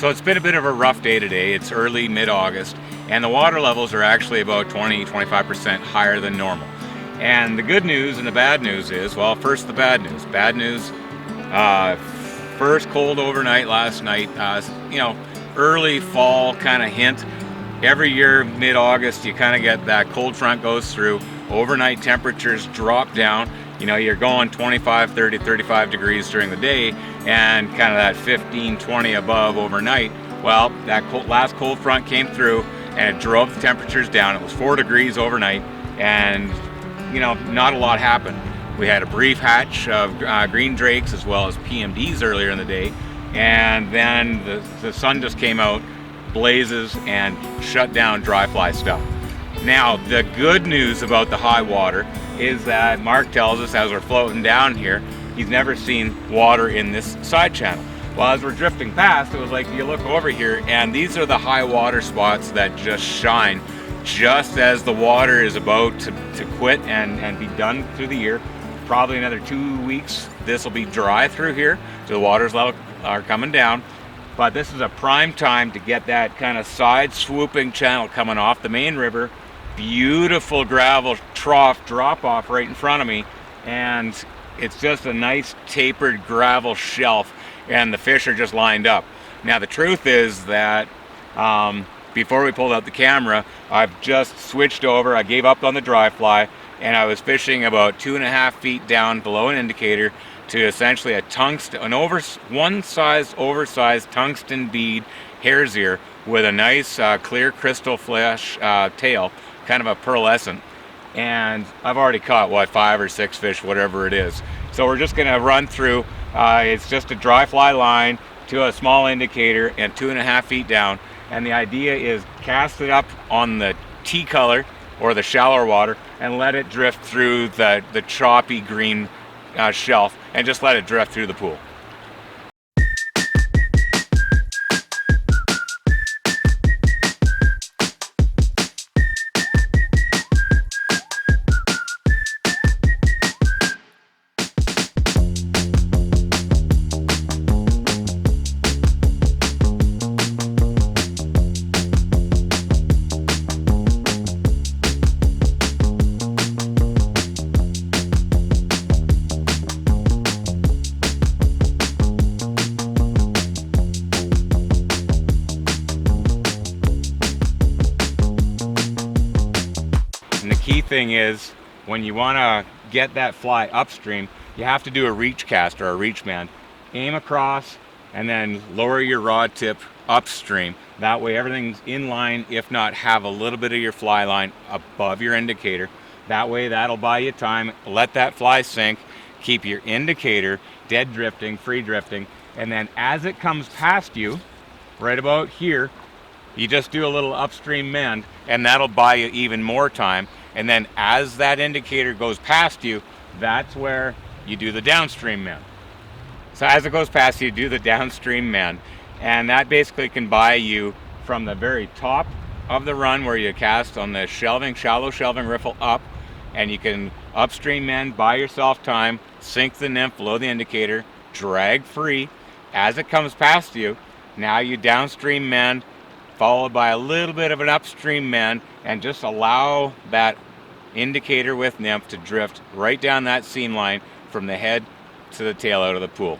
So it's been a bit of a rough day today. It's early mid-August and the water levels are actually about 20-25% higher than normal. And the good news and the bad news is, well, first the bad news. Bad news, first cold overnight last night, early fall kind of hint. Every year mid-August you kind of get that cold front goes through, overnight temperatures drop down. You know, you're going 25, 30, 35 degrees during the day and kind of that 15, 20 above overnight. Well, that last cold front came through and it drove the temperatures down. It was 4 degrees overnight and, you know, not a lot happened. We had a brief hatch of green drakes as well as PMDs earlier in the day, and then the sun just came out, blazes, and shut down dry fly stuff. Now, the good news about the high water is that Mark tells us as we're floating down here, he's never seen water in this side channel. Well, as we're drifting past, it was like you look over here and these are the high water spots that just shine just as the water is about to quit and be done through the year. Probably another 2 weeks this will be dry through here, so the waters level are coming down. But this is a prime time to get that kind of side swooping channel coming off the main river. Beautiful gravel trough drop off right in front of me, and it's just a nice tapered gravel shelf and the fish are just lined up. Now the truth is that before we pulled out the camera, I've just switched over. I gave up on the dry fly and I was fishing about 2.5 feet down below an indicator to essentially a tungsten, one size oversized tungsten bead hare's ear with a nice clear crystal flash tail, kind of a pearlescent. And I've already caught, what, 5 or 6 fish, whatever it is. So we're just gonna run through, it's just a dry fly line to a small indicator and 2.5 feet down. And the idea is cast it up on the tea color or the shallower water and let it drift through the choppy green shelf and just let it drift through the pool. And the key thing is, when you want to get that fly upstream, you have to do a reach cast or a reach band. Aim across and then lower your rod tip upstream. That way everything's in line, if not have a little bit of your fly line above your indicator. That way that'll buy you time. Let that fly sink, keep your indicator dead drifting, free drifting, and then as it comes past you, right about here, you just do a little upstream mend and that'll buy you even more time. And then as that indicator goes past you, that's where you do the downstream mend. So as it goes past you, do the downstream mend. And that basically can buy you from the very top of the run where you cast on the shelving, shallow shelving riffle up, and you can upstream mend, buy yourself time, sink the nymph below the indicator, drag free. As it comes past you, now you downstream mend, followed by a little bit of an upstream mend, and just allow that indicator with nymph to drift right down that seam line from the head to the tail out of the pool.